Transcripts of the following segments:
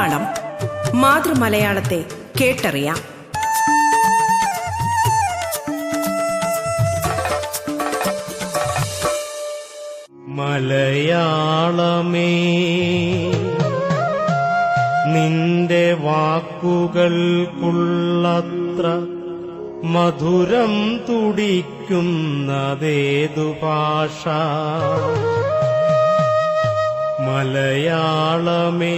മലയാളം മാതൃമലയാളത്തെ കേട്ടറിയാം. മലയാളമേ, നിന്റെ വാക്കുകൾക്കുള്ളത്ര മധുരം തുടിക്കുന്നതേതു ഭാഷ? മലയാളമേ,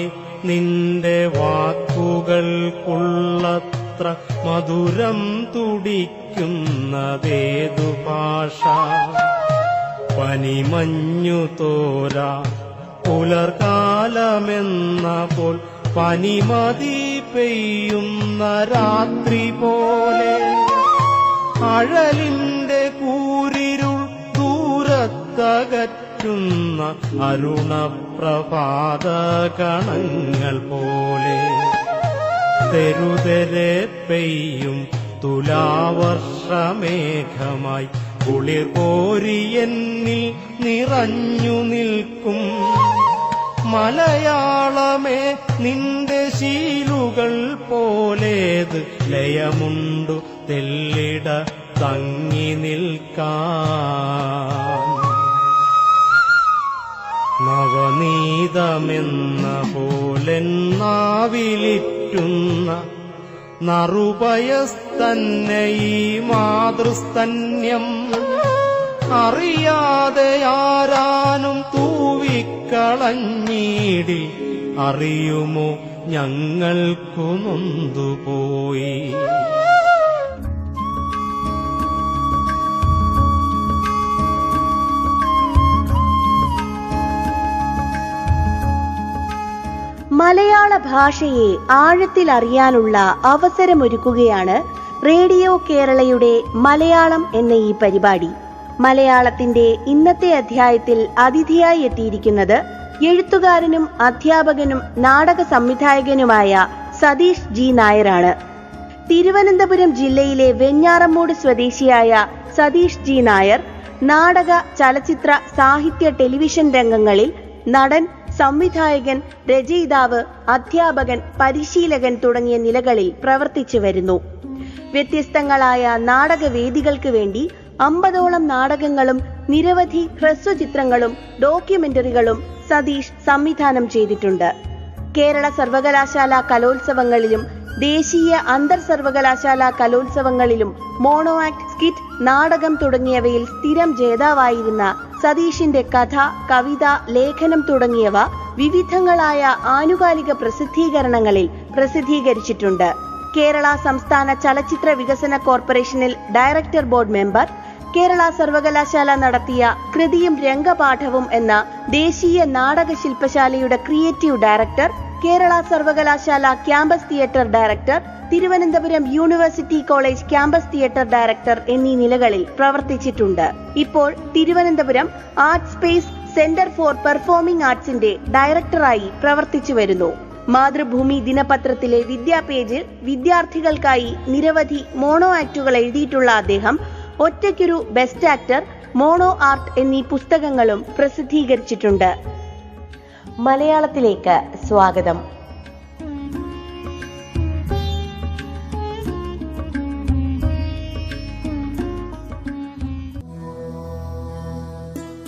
നിന്റെ വാക്കുകൾക്കുള്ളത്ര മധുരം തുടിക്കുന്നതേതു ഭാഷ? പനിമഞ്ഞു തോരാ പുലർകാലമെന്ന പോൽ പനിമതി പെയ്യുന്ന രാത്രി പോലെ അഴലിന്റെ കൂരിരുൾ ദൂരത്തകറ്റുന്ന അരുണപ്രഭാത കണങ്ങൾ പോലെ തെരുതെരെ പെയ്യും തുലാവർഷമേഘമായി കുളിർ കോരിയെന്നിൽ നിറഞ്ഞു നിൽക്കും. മലയാളമേ, നിന്റെ ശീലുകൾ പോലേത് ലയമുണ്ടു തെല്ലിട തങ്ങി നിൽക്കാൻ. നവനീതമെന്ന പോലെന്നാവിലിറ്റുന്ന നറുപയസ്തന്നെ ഈ മാതൃസ്തന്യം അറിയാതെ ആരാനും തൂവിക്കളഞ്ഞീടി അറിയുമോ ഞങ്ങൾക്കു നൊന്തുപോയി. മലയാള ഭാഷയെ ആഴത്തിൽ അറിയാനുള്ള അവസരമൊരുക്കുകയാണ് റേഡിയോ കേരളയുടെ മലയാളം എന്ന ഈ പരിപാടി. മലയാളത്തിന്റെ ഇന്നത്തെ അധ്യായത്തിൽ അതിഥിയായി എത്തിയിരിക്കുന്നത് എഴുത്തുകാരനും അധ്യാപകനും നാടക സംവിധായകനുമായ സതീഷ് ജി നായരാണ്. തിരുവനന്തപുരം ജില്ലയിലെ വെഞ്ഞാറമ്മൂട് സ്വദേശിയായ സതീഷ് ജി നായർ നാടക, ചലച്ചിത്ര, സാഹിത്യ, ടെലിവിഷൻ രംഗങ്ങളിൽ നടൻ, സംവിധായകൻ, രചയിതാവ്, അധ്യാപകൻ, പരിശീലകൻ തുടങ്ങിയ നിലകളിൽ പ്രവർത്തിച്ചു വരുന്നു. വ്യത്യസ്തങ്ങളായ നാടകവേദികൾക്ക് വേണ്ടി 50ഓളം നാടകങ്ങളും നിരവധി ഹ്രസ്വചിത്രങ്ങളും ഡോക്യുമെന്ററികളും സതീഷ് സംവിധാനം ചെയ്തിട്ടുണ്ട്. കേരള സർവകലാശാല കലോത്സവങ്ങളിലും ദേശീയ അന്തർ സർവകലാശാല കലോത്സവങ്ങളിലും മോണോ ആക്ട്, സ്കിറ്റ്, നാടകം തുടങ്ങിയവയിൽ സ്ഥിരം ജേതാവായിരുന്ന സതീഷിന്റെ കഥ, കവിത, ലേഖനം തുടങ്ങിയവ വിവിധങ്ങളായ ആനുകാലിക പ്രസിദ്ധീകരണങ്ങളിൽ പ്രസിദ്ധീകരിച്ചിട്ടുണ്ട്. കേരള സംസ്ഥാന ചലച്ചിത്ര വികസന കോർപ്പറേഷനിൽ ഡയറക്ടർ ബോർഡ് മെമ്പർ, കേരള സർവകലാശാല നടത്തിയ കൃതിയും രംഗപാഠവും എന്ന ദേശീയ നാടക ശില്പശാലയുടെ ക്രിയേറ്റീവ് ഡയറക്ടർ, കേരള സർവകലാശാല campus theatre director, Thiruvananthapuram university college campus theatre director എന്നീ നിലകളിൽ പ്രവർത്തിച്ചിട്ടുണ്ട്. ഇപ്പോൾ Thiruvananthapuram art space centre for performing ആർട്സിന്റെ ഡയറക്ടറായി പ്രവർത്തിച്ചു വരുന്നു. മാതൃഭൂമി ദിനപത്രത്തിലെ വിദ്യാപേജിൽ വിദ്യാർത്ഥികൾക്കായി നിരവധി മോണോ ആക്ടുകൾ എഴുതിയിട്ടുള്ള അദ്ദേഹം ഒറ്റയ്ക്കൊരു ബെസ്റ്റ് ആക്ടർ, മോണോ ആർട്ട് എന്നീ പുസ്തകങ്ങളും പ്രസിദ്ധീകരിച്ചിട്ടുണ്ട്. മലയാളത്തിലേക്ക് സ്വാഗതം.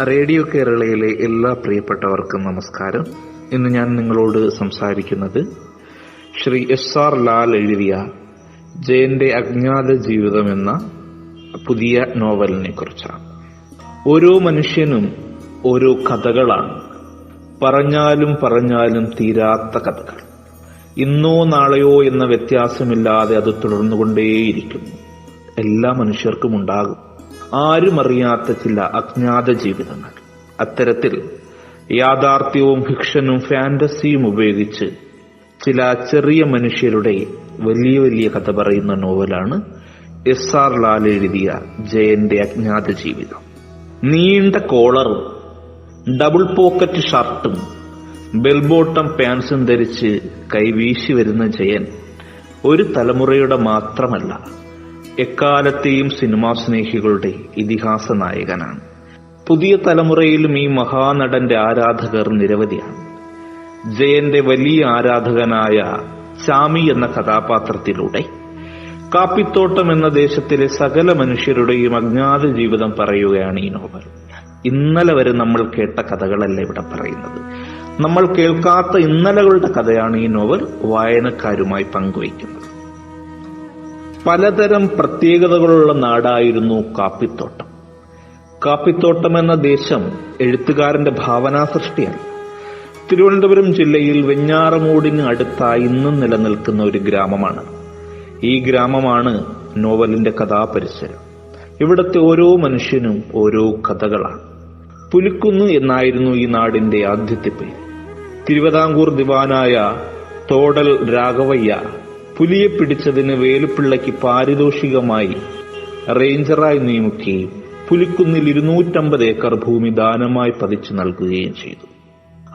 റേഡിയോ കേരളയിലെ എല്ലാ പ്രിയപ്പെട്ടവർക്കും നമസ്കാരം. ഇന്ന് ഞാൻ നിങ്ങളോട് സംസാരിക്കുന്നത് ശ്രീ SR ലാൽ എഴുതിയ ജയന്റെ അജ്ഞാത ജീവിതം എന്ന പുതിയ നോവലിനെ കുറിച്ചാണ്. ഓരോ മനുഷ്യനും ഓരോ കഥകളാണ്, പറഞ്ഞാലും പറഞ്ഞാലും തീരാത്ത കഥകൾ. ഇന്നോ നാളെയോ എന്ന വ്യത്യാസമില്ലാതെ അത് തുടർന്നുകൊണ്ടേയിരിക്കുന്നു. എല്ലാ മനുഷ്യർക്കും ഉണ്ടാകും ആരും അറിയാത്ത ചില അജ്ഞാത ജീവിതങ്ങൾ. അത്തരത്തിൽ യാഥാർത്ഥ്യവും ഫിക്ഷനും ഫാന്റസിയും ഉപയോഗിച്ച് ചില ചെറിയ മനുഷ്യരുടെ വലിയ വലിയ കഥ പറയുന്ന നോവലാണ് SR ലാൽ എഴുതിയ ജയന്റെ അജ്ഞാത ജീവിതം. നീണ്ട കോളറും ഡബിൾ പോക്കറ്റ് ഷർട്ടും ബെൽബോട്ടം പാൻസും ധരിച്ച് കൈവീശി വരുന്ന ജയൻ ഒരു തലമുറയുടെ മാത്രമല്ല, എക്കാലത്തെയും സിനിമാ സ്നേഹികളുടെ ഇതിഹാസ നായകനാണ്. പുതിയ തലമുറയിലും ഈ മഹാനടന്റെ ആരാധകർ നിരവധിയാണ്. ജയന്റെ വലിയ ആരാധകനായ ചാമി എന്ന കഥാപാത്രത്തിലൂടെ കാപ്പിത്തോട്ടം എന്ന ദേശത്തിലെ സകല മനുഷ്യരുടെയും അജ്ഞാത ജീവിതം പറയുകയാണ് ഈ നോവൽ. ഇന്നലെ വരെ നമ്മൾ കേട്ട കഥകളല്ല ഇവിടെ പറയുന്നത്. നമ്മൾ കേൾക്കാത്ത ഇന്നലകളുടെ കഥയാണ് ഈ നോവൽ വായനക്കാരുമായി പങ്കുവയ്ക്കുന്നത്. പലതരം പ്രത്യേകതകളുള്ള നാടായിരുന്നു കാപ്പിത്തോട്ടം. കാപ്പിത്തോട്ടം എന്ന ദേശം എഴുത്തുകാരന്റെ ഭാവനാ സൃഷ്ടിയല്ല. തിരുവനന്തപുരം ജില്ലയിൽ വെഞ്ഞാറമൂടിന് അടുത്തായി ഇന്നും നിലനിൽക്കുന്ന ഒരു ഗ്രാമമാണ്. ഈ ഗ്രാമമാണ് നോവലിന്റെ കഥാപരിസരം. ഇവിടുത്തെ ഓരോ മനുഷ്യനും ഓരോ കഥകളാണ്. പുലിക്കുന്ന് എന്നായിരുന്നു ഈ നാടിന്റെ ആദ്യത്തെ പേര്. തിരുവിതാംകൂർ ദിവാനായ തോടൽ രാഘവയ്യ പുലിയെ പിടിച്ചതിന് വേലുപ്പിള്ളയ്ക്ക് പാരിതോഷികമായി റേഞ്ചറായി നിയമിക്കുകയും പുലിക്കുന്നിൽ 250 ഏക്കർ ഭൂമി ദാനമായി പതിച്ചു നൽകുകയും ചെയ്തു.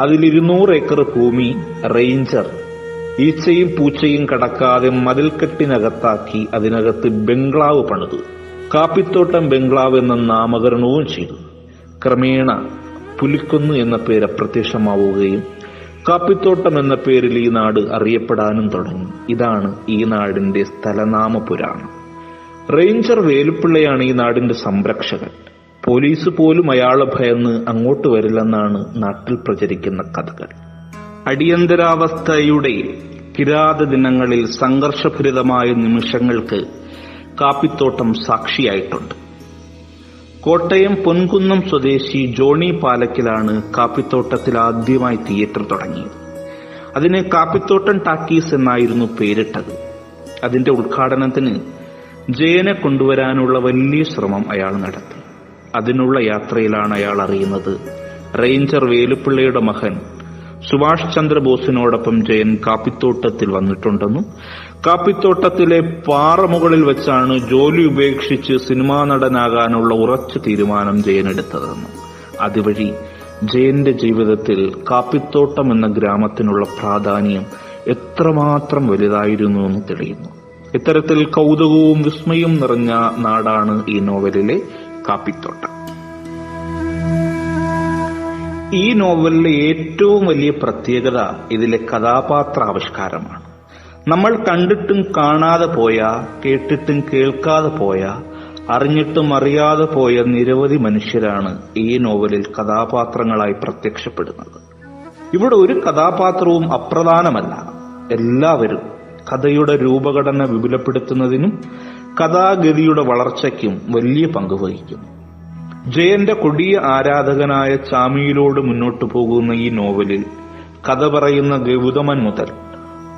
അതിൽ 200 ഏക്കർ ഭൂമി റേഞ്ചർ ഈച്ചയും പൂച്ചയും കടക്കാതെ മതിൽക്കെട്ടിനകത്താക്കി അതിനകത്ത് ബംഗ്ലാവ് പണിതു. കാപ്പിത്തോട്ടം ബംഗ്ലാവ് എന്ന നാമകരണവും ചെയ്തു. ക്രമേണ പുലിക്കുന്ന് എന്ന പേര് അപ്രത്യക്ഷമാവുകയും കാപ്പിത്തോട്ടം എന്ന പേരിൽ ഈ നാട് അറിയപ്പെടാനും തുടങ്ങി. ഇതാണ് ഈ നാടിന്റെ സ്ഥലനാമ പുരാണം. റേഞ്ചർ വേലുപ്പിള്ളയാണ് ഈ നാടിന്റെ സംരക്ഷകൻ. പോലീസ് പോലും അയാളെ ഭയന്ന് അങ്ങോട്ട് വരില്ലെന്നാണ് നാട്ടിൽ പ്രചരിക്കുന്ന കഥകൾ. അടിയന്തരാവസ്ഥയുടെ കിരാത ദിനങ്ങളിൽ സംഘർഷഭരിതമായ നിമിഷങ്ങൾക്ക് കാപ്പിത്തോട്ടം സാക്ഷിയായിട്ടുണ്ട്. കോട്ടയം പൊൻകുന്നം സ്വദേശി ജോണി പാലക്കിലാണ് കാപ്പിത്തോട്ടത്തിൽ ആദ്യമായി തിയേറ്റർ തുടങ്ങിയത്. അതിന് കാപ്പിത്തോട്ടം ടാക്കീസ് എന്നായിരുന്നു പേരിട്ടത്. അതിന്റെ ഉദ്ഘാടനത്തിന് ജയനെ കൊണ്ടുവരാനുള്ള വലിയ ശ്രമം അയാൾ നടത്തി. അതിനുള്ള യാത്രയിലാണ് അയാൾ അറിയുന്നത് റേഞ്ചർ വേലുപ്പിള്ളയുടെ മകൻ സുഭാഷ് ചന്ദ്രബോസിനോടൊപ്പം ജയൻ കാപ്പിത്തോട്ടത്തിൽ വന്നിട്ടുണ്ടെന്നും കാപ്പിത്തോട്ടത്തിലെ പാറമുകളിൽ വെച്ചാണ് ജോലി ഉപേക്ഷിച്ച് സിനിമാ നടനാകാനുള്ള ഉറച്ച തീരുമാനം ജയൻ എടുത്തതെന്നും അതുവഴി ജയന്റെ ജീവിതത്തിൽ കാപ്പിത്തോട്ടം എന്ന ഗ്രാമത്തിനുള്ള പ്രാധാന്യം എത്രമാത്രം വലുതായിരുന്നു എന്ന് തെളിയുന്നു. ഇത്തരത്തിൽ കൗതുകവും വിസ്മയവും നിറഞ്ഞ നാടാണ് ഈ നോവലിലെ കാപ്പിത്തോട്ടം. ഈ നോവലിലെ ഏറ്റവും വലിയ പ്രത്യേകത ഇതിലെ കഥാപാത്രാവിഷ്കാരമാണ്. നമ്മൾ കണ്ടിട്ടും കാണാതെ പോയ, കേട്ടിട്ടും കേൾക്കാതെ പോയ, അറിഞ്ഞിട്ടും അറിയാതെ പോയ നിരവധി മനുഷ്യരാണ് ഈ നോവലിൽ കഥാപാത്രങ്ങളായി പ്രത്യക്ഷപ്പെടുന്നത്. ഇവിടെ ഒരു കഥാപാത്രവും അപ്രധാനമല്ല. എല്ലാവരും കഥയുടെ രൂപഘടന വിപുലപ്പെടുത്തുന്നതിനും കഥാഗതിയുടെ വളർച്ചയ്ക്കും വലിയ പങ്ക് വഹിക്കുന്നു. ജയന്റെ കൊടിയ ആരാധകനായ ചാമിയിലോട് മുന്നോട്ടു പോകുന്ന ഈ നോവലിൽ കഥ പറയുന്ന ഗൗതമൻ മുതൽ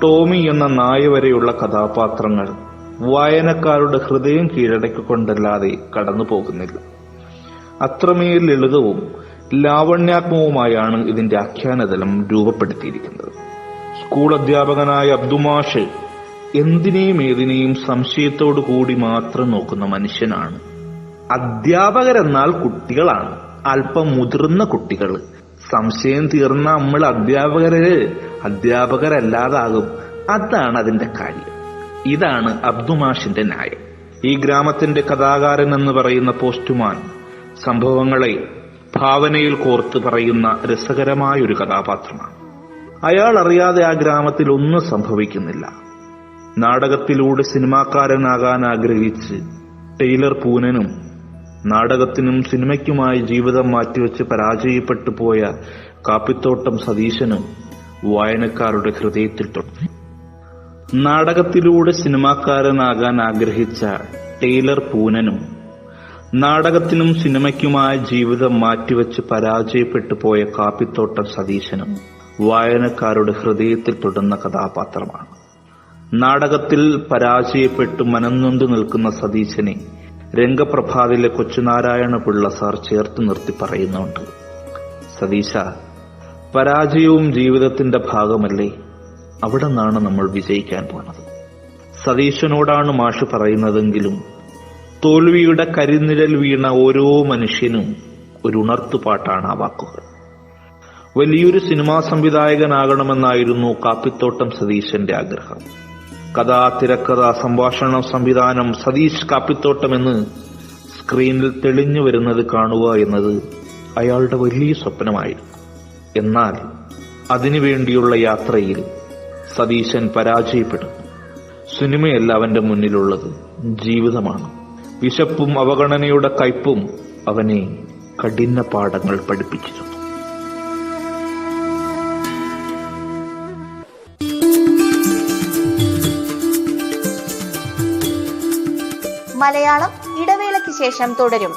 ടോമി എന്ന നായ വരെയുള്ള കഥാപാത്രങ്ങൾ വായനക്കാരുടെ ഹൃദയം കീഴടക്കിക്കൊണ്ടല്ലാതെ കടന്നു പോകുന്നില്ല. അത്രമേൽ ലളിതവും ലാവണ്യാത്മകവുമായാണ് ഇതിന്റെ ആഖ്യാനതലം രൂപപ്പെടുത്തിയിരിക്കുന്നത്. സ്കൂൾ അധ്യാപകനായ അബ്ദുമാഷ് എന്തിനേയും ഏതിനേയും സംശയത്തോടു കൂടി മാത്രം നോക്കുന്ന മനുഷ്യനാണ്. അധ്യാപകരെന്നാൽ കുട്ടികളാണ്, അല്പം മുതിർന്ന കുട്ടികൾ. സംശയം തീർന്ന നമ്മൾ അധ്യാപകരല്ലാതാകും. അതാണ് അതിന്റെ കാര്യം. ഇതാണ് അബ്ദുമാഷിന്റെ ന്യായം. ഈ ഗ്രാമത്തിന്റെ കഥാകാരൻ എന്ന് പറയുന്ന പോസ്റ്റ്മാൻ സംഭവങ്ങളെ ഭാവനയിൽ കോർത്ത് പറയുന്ന രസകരമായ ഒരു കഥാപാത്രമാണ്. അയാൾ അറിയാതെ ആ ഗ്രാമത്തിൽ ഒന്നും സംഭവിക്കുന്നില്ല. നാടകത്തിലൂടെ സിനിമാക്കാരനാകാൻ ആഗ്രഹിച്ച് ടൈലർ പൂനനും നാടകത്തിനും സിനിമയ്ക്കുമായി ജീവിതം മാറ്റിവെച്ച് പരാജയപ്പെട്ടു പോയ കാപ്പിത്തോട്ടം സതീശനും വായനക്കാരുടെ ഹൃദയത്തിൽ തൊട്ടു. നാടകത്തിലൂടെ സിനിമാക്കാരനാകാൻ ആഗ്രഹിച്ച ടൈലർ പൂനനും നാടകത്തിനും സിനിമയ്ക്കുമായി ജീവിതം മാറ്റിവെച്ച് പരാജയപ്പെട്ടു പോയ കാപ്പിത്തോട്ടം സതീശനും വായനക്കാരുടെ ഹൃദയത്തിൽ തൊടുന്ന കഥാപാത്രമാണ്. നാടകത്തിൽ പരാജയപ്പെട്ടു മനംനൊന്തു നിൽക്കുന്ന സതീശനെ രംഗപ്രഭാതിലെ കൊച്ചുനാരായണ പിള്ള സാർ ചേർത്ത് നിർത്തി പറയുന്നുണ്ട്, സതീശ, പരാജയവും ജീവിതത്തിന്റെ ഭാഗമല്ലേ, അവിടെ നിന്നാണ് നമ്മൾ വിജയിക്കാൻ പോണത്. സതീശനോടാണ് മാഷ് പറയുന്നതെങ്കിലും തോൽവിയുടെ കരിനിഴൽ വീണ ഓരോ മനുഷ്യനും ഒരു ഉണർത്തുപാട്ടാണ് ആ വാക്കുകൾ. വലിയൊരു സിനിമാ സംവിധായകനാകണമെന്നായിരുന്നു കാപ്പിത്തോട്ടം സതീശന്റെ ആഗ്രഹം. കഥ, തിരക്കഥ, സംഭാഷണം, സംവിധാനം, സതീഷ് കാപ്പിത്തോട്ടം എന്ന് സ്ക്രീനിൽ തെളിഞ്ഞു വരുന്നത് കാണുക എന്നത് അയാളുടെ വലിയ സ്വപ്നമായിരുന്നു. എന്നാൽ അതിനുവേണ്ടിയുള്ള യാത്രയിൽ സതീശൻ പരാജയപ്പെടുന്നു. സിനിമയല്ല അവന്റെ മുന്നിലുള്ളത്, ജീവിതമാണ്. വിശപ്പും അവഗണനയുടെ കയ്പും അവനെ കഠിന പാഠങ്ങൾ പഠിപ്പിച്ചിരുന്നു. മലയാളം ഇടവേളയ്ക്ക് ശേഷം തുടരും.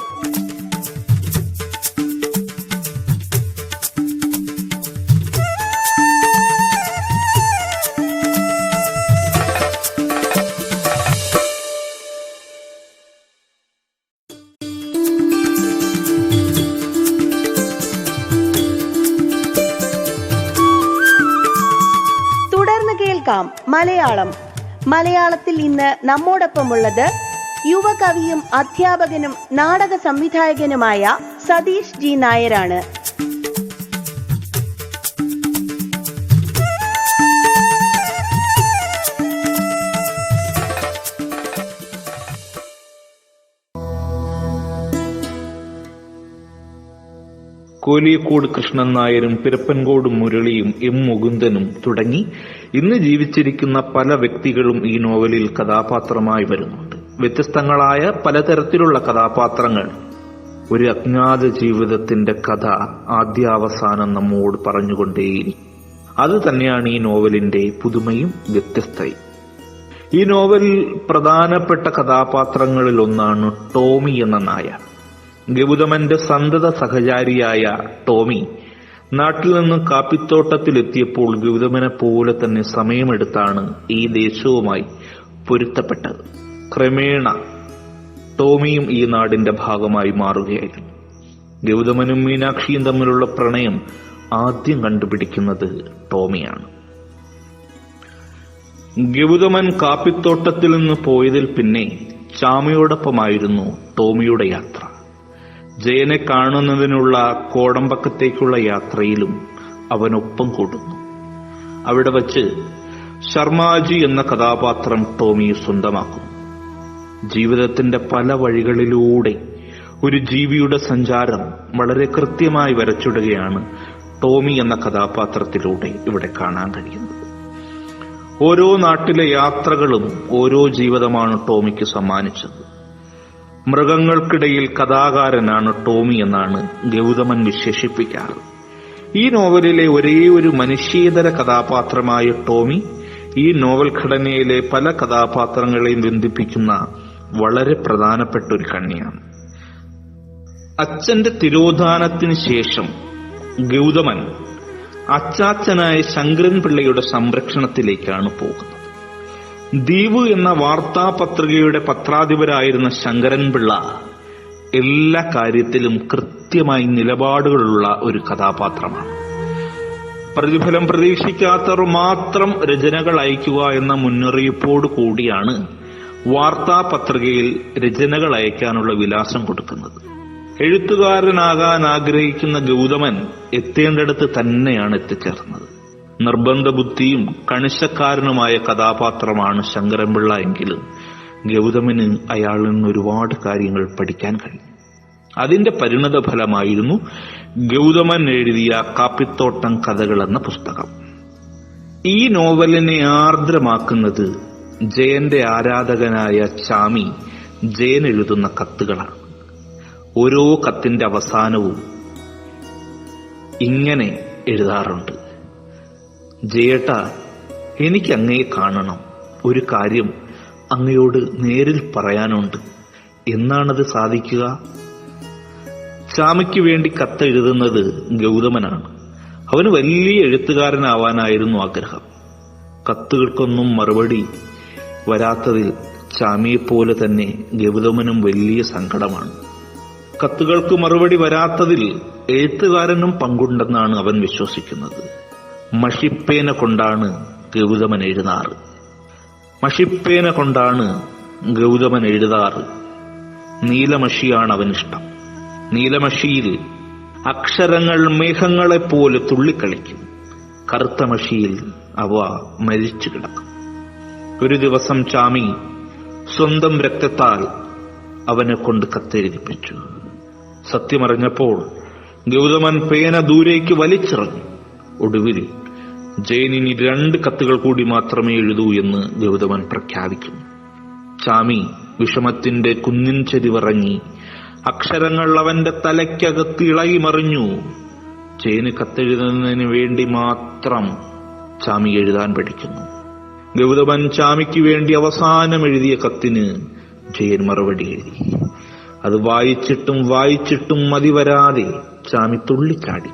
തുടർന്ന് കേൾക്കാം മലയാളം. മലയാളത്തിൽ ഇന്ന് നമ്മോടൊപ്പമുള്ളത് യുവകവിയും അധ്യാപകനും നാടക സംവിധായകനുമായ സതീഷ് ജി നായരാണ്. കോലിയക്കോട് കൃഷ്ണൻ നായരും പിരപ്പൻകോട് മുരളിയും എം മുകുന്ദനും തുടങ്ങി ഇന്ന് ജീവിച്ചിരിക്കുന്ന പല വ്യക്തികളും ഈ നോവലിൽ കഥാപാത്രമായി വരുന്നുണ്ട്. വ്യത്യസ്തങ്ങളായ പലതരത്തിലുള്ള കഥാപാത്രങ്ങൾ. ഒരു അജ്ഞാത ജീവിതത്തിന്റെ കഥ ആദ്യാവസാനം നമ്മോട് പറഞ്ഞുകൊണ്ടേയിരിക്കും. അത് തന്നെയാണ് ഈ നോവലിന്റെ പുതുമയും വ്യത്യസ്തയും. ഈ നോവലിൽ പ്രധാനപ്പെട്ട കഥാപാത്രങ്ങളിൽ ഒന്നാണ് ടോമി എന്ന നായ. ഗൗതമന്റെ സന്തത സഹചാരിയായ ടോമി നാട്ടിൽ നിന്നും കാപ്പിത്തോട്ടത്തിലെത്തിയപ്പോൾ ഗൗതമനെ പോലെ തന്നെ സമയമെടുത്താണ് ഈ ദേശവുമായി പൊരുത്തപ്പെട്ടത്. ക്രമേണ ടോമിയും ഈ നാടിന്റെ ഭാഗമായി മാറുകയായിരുന്നു. ഗൗതമനും മീനാക്ഷിയും തമ്മിലുള്ള പ്രണയം ആദ്യം കണ്ടുപിടിക്കുന്നത് ടോമിയാണ്. ഗൗതമൻ കാപ്പിത്തോട്ടത്തിൽ നിന്ന് പോയതിൽ പിന്നെ ചാമയോടൊപ്പമായിരുന്നു ടോമിയുടെ യാത്ര. ജയനെ കാണുന്നതിനുള്ള കോടമ്പക്കത്തേക്കുള്ള യാത്രയിലും അവനൊപ്പം കൂടുന്നു. അവിടെ വച്ച് ശർമാജി എന്ന കഥാപാത്രം ടോമിയെ സ്വന്തമാക്കുന്നു. ജീവിതത്തിന്റെ പല വഴികളിലൂടെ ഒരു ജീവിയുടെ സഞ്ചാരം വളരെ കൃത്യമായി വരച്ചിടുകയാണ് ടോമി എന്ന കഥാപാത്രത്തിലൂടെ ഇവിടെ കാണാൻ കഴിയുന്നത്. ഓരോ നാട്ടിലെ യാത്രകളും ഓരോ ജീവിതമാണ് ടോമിക്ക് സമ്മാനിച്ചത്. മൃഗങ്ങൾക്കിടയിൽ കഥാകാരനാണ് ടോമി എന്നാണ് ഗൗതമൻ വിശേഷിപ്പിക്കാറ്. ഈ നോവലിലെ ഒരേ ഒരു മനുഷ്യേതര കഥാപാത്രമായ ടോമി ഈ നോവൽ ഘടനയിലെ പല കഥാപാത്രങ്ങളെയും ബന്ധിപ്പിക്കുന്ന വളരെ പ്രധാനപ്പെട്ട ഒരു കണ്ണിയാണ്. അച്ഛന്റെ തിരോധാനത്തിന് ശേഷം ഗൗതമൻ അച്ചാച്ചനായ ശങ്കരൻ പിള്ളയുടെ സംരക്ഷണത്തിലേക്കാണ് പോകുന്നത്. ദ്വീപ് എന്ന വാർത്താപത്രികയുടെ പത്രാധിപരായിരുന്ന ശങ്കരൻ പിള്ള എല്ലാ കാര്യത്തിലും കൃത്യമായി നിലപാടുകളുള്ള ഒരു കഥാപാത്രമാണ്. പ്രതിഫലം പ്രതീക്ഷിക്കാത്തവർ മാത്രം രചനകൾ അയക്കുക എന്ന മുന്നറിയിപ്പോട് കൂടിയാണ് വാർത്താപത്രികയിൽ രചനകൾ അയക്കാനുള്ള വിലാസം കൊടുക്കുന്നത്. എഴുത്തുകാരനാകാൻ ആഗ്രഹിക്കുന്ന ഗൗതമൻ എത്തേണ്ടിടത്ത് തന്നെയാണ് എത്തിച്ചേർന്നത്. നിർബന്ധ ബുദ്ധിയും കണിശക്കാരനുമായ കഥാപാത്രമാണ് ശങ്കരൻപിള്ള എങ്കിലും ഗൗതമന് അയാളിൽ നിന്ന് ഒരുപാട് കാര്യങ്ങൾ പഠിക്കാൻ കഴിയും. അതിന്റെ പരിണത ഫലമായിരുന്നു ഗൗതമൻ എഴുതിയ കാപ്പിത്തോട്ടം കഥകൾ എന്ന പുസ്തകം. ഈ നോവലിനെ ആർദ്രമാക്കുന്നത് ജയന്റെ ആരാധകനായ ചാമി ജയൻ എഴുതുന്ന കത്തുകളാണ്. ഓരോ കത്തിന്റെ അവസാനവും ഇങ്ങനെ എഴുതാറുണ്ട്: ജയേട്ട, എനിക്ക് അങ്ങയെ കാണണം, ഒരു കാര്യം അങ്ങയോട് നേരിൽ പറയാനുണ്ട്. എന്നാണത് സാധിക്കുക? ചാമിക്ക് വേണ്ടി കത്തെഴുതുന്നത് ഗൗതമനാണ്. അവന് വലിയ എഴുത്തുകാരനാവാനായിരുന്നു ആഗ്രഹം. കത്തുകൾക്കൊന്നും മറുപടി വരാത്തതിൽ ചാമിയെപ്പോലെ തന്നെ ഗൗതമനും വലിയ സങ്കടമാണ്. കത്തുകൾക്ക് മറുപടി വരാത്തതിൽ എഴുത്തുകാരനും പങ്കുണ്ടെന്നാണ് അവൻ വിശ്വസിക്കുന്നത്. മഷിപ്പേന കൊണ്ടാണ് ഗൗതമൻ എഴുതാറ്. മഷിപ്പേന കൊണ്ടാണ് ഗൗതമൻ എഴുതാറ്. നീലമഷിയാണ് അവനിഷ്ടം. നീലമഷിയിൽ അക്ഷരങ്ങൾ മേഘങ്ങളെപ്പോലെ തുള്ളിക്കളിക്കും. കറുത്ത മഷിയിൽ അവ മരിച്ചു കിടക്കും. ഒരു ദിവസം ചാമി സ്വന്തം രക്തത്താൽ അവനെ കൊണ്ട് കത്തെഴുതിപ്പിച്ചു. സത്യമറിഞ്ഞപ്പോൾ ഗൗതമൻ പേന ദൂരേക്ക് വലിച്ചെറിഞ്ഞു. ഒടുവിൽ ജയൻ ഇനി 2 കത്തുകൾ കൂടി മാത്രമേ എഴുതൂ എന്ന് ഗൗതമൻ പ്രഖ്യാപിക്കുന്നു. ചാമി വിഷമത്തിന്റെ കുന്നിൻ ചെരിവിറങ്ങി. അക്ഷരങ്ങൾ അവന്റെ തലയ്ക്കകത്ത് ഇളകി മറിഞ്ഞു. ജയന് കത്തെഴുതുന്നതിന് വേണ്ടി മാത്രം ചാമി എഴുതാൻ പഠിക്കുന്നു. ഗൗതമൻ ചാമിക്ക് വേണ്ടി അവസാനം എഴുതിയ കത്തിന് ജയൻ മറുപടി എഴുതി. അത് വായിച്ചിട്ടും മതി വരാതെ ചാമി തുള്ളിച്ചാടി.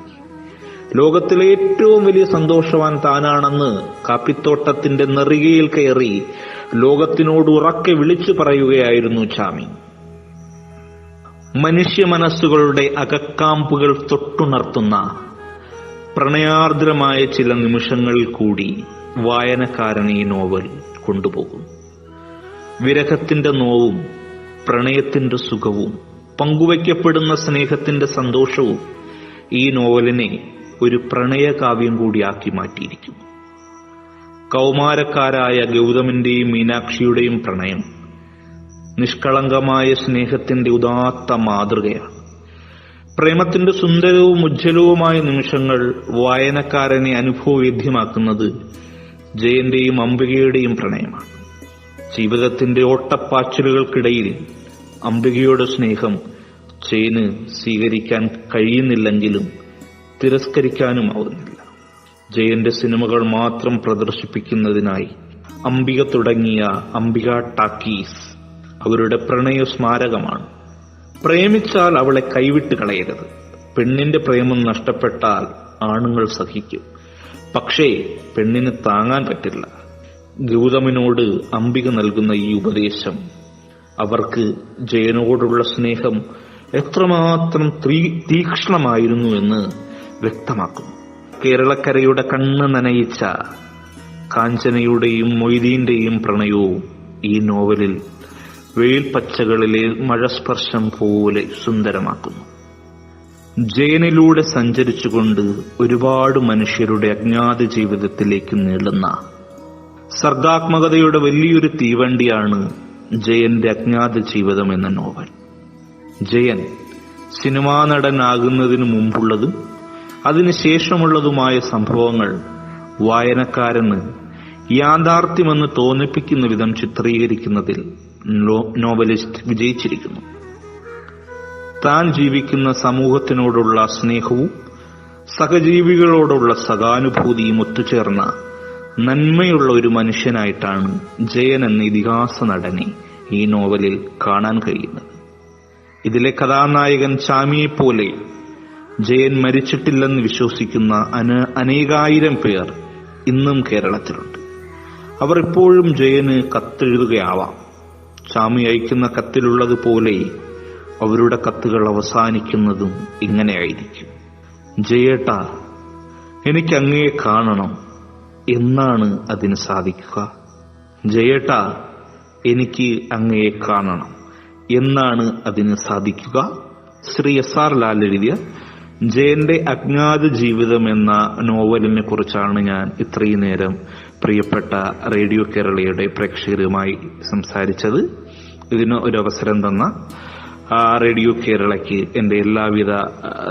ലോകത്തിലെ ഏറ്റവും വലിയ സന്തോഷവാൻ താനാണെന്ന് കാപ്പിത്തോട്ടത്തിന്റെ നെറുകയിൽ കയറി ലോകത്തിനോട് ഉറക്കെ വിളിച്ചു പറയുകയായിരുന്നു ചാമി. മനുഷ്യ മനസ്സുകളുടെ അകക്കാമ്പുകൾ തൊട്ടുണർത്തുന്ന പ്രണയാർദ്രമായ ചില നിമിഷങ്ങളിൽ കൂടി വായനക്കാരനെ ഈ നോവൽ കൊണ്ടുപോകും. വിരഹത്തിന്റെ നോവും പ്രണയത്തിന്റെ സുഖവും പങ്കുവയ്ക്കപ്പെടുന്ന സ്നേഹത്തിന്റെ സന്തോഷവും ഈ നോവലിനെ ഒരു പ്രണയകാവ്യം കൂടിയാക്കി മാറ്റിയിരിക്കുന്നു. കൗമാരക്കാരായ ഗൗതമന്റെയും മീനാക്ഷിയുടെയും പ്രണയം നിഷ്കളങ്കമായ സ്നേഹത്തിന്റെ ഉദാത്ത മാതൃകയാണ്. പ്രേമത്തിന്റെ സുന്ദരവും ഉജ്ജ്വലവുമായ നിമിഷങ്ങൾ വായനക്കാരനെ അനുഭവവേദ്യമാക്കുന്നത് ജയന്റെയും അംബികയുടെയും പ്രണയമാണ്. ജീവിതത്തിന്റെ ഓട്ടപ്പാച്ചിലുകൾക്കിടയിൽ അംബികയുടെ സ്നേഹം ജയന് സ്വീകരിക്കാൻ കഴിയുന്നില്ലെങ്കിലും തിരസ്കരിക്കാനുമാവുന്നില്ല. ജയന്റെ സിനിമകൾ മാത്രം പ്രദർശിപ്പിക്കുന്നതിനായി അംബിക തുടങ്ങിയ അംബിക ടാക്കീസ് അവരുടെ പ്രണയ സ്മാരകമാണ്. പ്രേമിച്ചാൽ അവളെ കൈവിട്ട് കളയരുത്. പെണ്ണിന്റെ പ്രേമം നഷ്ടപ്പെട്ടാൽ ആണുങ്ങൾ സഹിക്കും, പക്ഷേ പെണ്ണിന് താങ്ങാൻ പറ്റില്ല. ഗൗതമനോട് അംബിക നൽകുന്ന ഈ ഉപദേശം അവർക്ക് ജയനോടുള്ള സ്നേഹം എത്രമാത്രം തീക്ഷ്ണമായിരുന്നു എന്ന് വ്യക്തമാക്കുന്നു. കേരളക്കരയുടെ കണ്ണ് നനയിച്ച കാഞ്ചനയുടെയും മൊയ്തീന്റെയും പ്രണയവും ഈ നോവലിൽ വെയിൽപ്പച്ചകളിലെ മഴസ്പർശം പോലെ സുന്ദരമാക്കുന്നു. ജയനിലൂടെ സഞ്ചരിച്ചുകൊണ്ട് ഒരുപാട് മനുഷ്യരുടെ അജ്ഞാത ജീവിതത്തിലേക്ക് നീളുന്ന സർഗാത്മകതയുടെ വലിയൊരു തീവണ്ടിയാണ് ജയന്റെ അജ്ഞാത ജീവിതം എന്ന നോവൽ. ജയൻ സിനിമാ നടനാകുന്നതിനു മുമ്പുള്ളതും അതിനുശേഷമുള്ളതുമായ സംഭവങ്ങൾ വായനക്കാരന് യാഥാർത്ഥ്യമെന്ന് തോന്നിപ്പിക്കുന്ന വിധം ചിത്രീകരിക്കുന്നതിൽ നോവലിസ്റ്റ് വിജയിച്ചിരിക്കുന്നു. താൻ ജീവിക്കുന്ന സമൂഹത്തിനോടുള്ള സ്നേഹവും സഹജീവികളോടുള്ള സഹാനുഭൂതിയും ഒത്തുചേർന്ന നന്മയുള്ള ഒരു മനുഷ്യനായിട്ടാണ് ജയൻ എന്ന ഇതിഹാസ നടനെ ഈ നോവലിൽ കാണാൻ കഴിയുന്നത്. ഇതിലെ കഥാനായകൻ ചാമിയെപ്പോലെ ജയൻ മരിച്ചിട്ടില്ലെന്ന് വിശ്വസിക്കുന്ന അനേകായിരം പേർ ഇന്നും കേരളത്തിലുണ്ട്. അവർ ഇപ്പോഴും ജയന് കത്തെഴുതുകയാവാം. ചാമി അയക്കുന്ന കത്തിലുള്ളതുപോലെ അവരുടെ കത്തുകൾ അവസാനിക്കുന്നതും ഇങ്ങനെയായിരിക്കും. ജയേട്ടാ, എനിക്ക് അങ്ങയെ കാണണം. എന്നാണ് അതിന് സാധിക്കുക? ജയേട്ടാ, എനിക്ക് അങ്ങയെ കാണണം. എന്നാണ് അതിന് സാധിക്കുക? ശ്രീ S.R. ലാൽ എഴുതിയ ജയന്റെ അജ്ഞാത ജീവിതം എന്ന നോവലിനെ കുറിച്ചാണ് ഞാൻ ഇത്രയും നേരം പ്രിയപ്പെട്ട റേഡിയോ കേരളയുടെ പ്രേക്ഷകരുമായി സംസാരിച്ചത്. ഇതിന് ഒരു അവസരം തന്ന റേഡിയോ കേരളയ്ക്ക് എന്റെ എല്ലാവിധ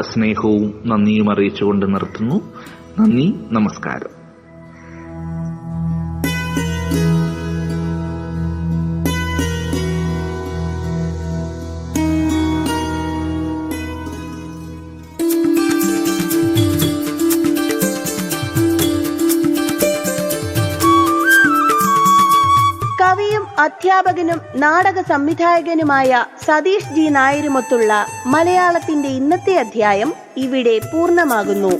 സ്നേഹവും നന്ദിയും അറിയിച്ചുകൊണ്ട് നിർത്തുന്നു. നന്ദി, നമസ്കാരം. അധ്യാപകനും നാടക സംവിധായകനുമായ സതീഷ് ജി നായരുമൊത്തുള്ള മലയാളത്തിന്റെ ഇന്നത്തെ അധ്യായം ഇവിടെ പൂർണ്ണമാകുന്നു.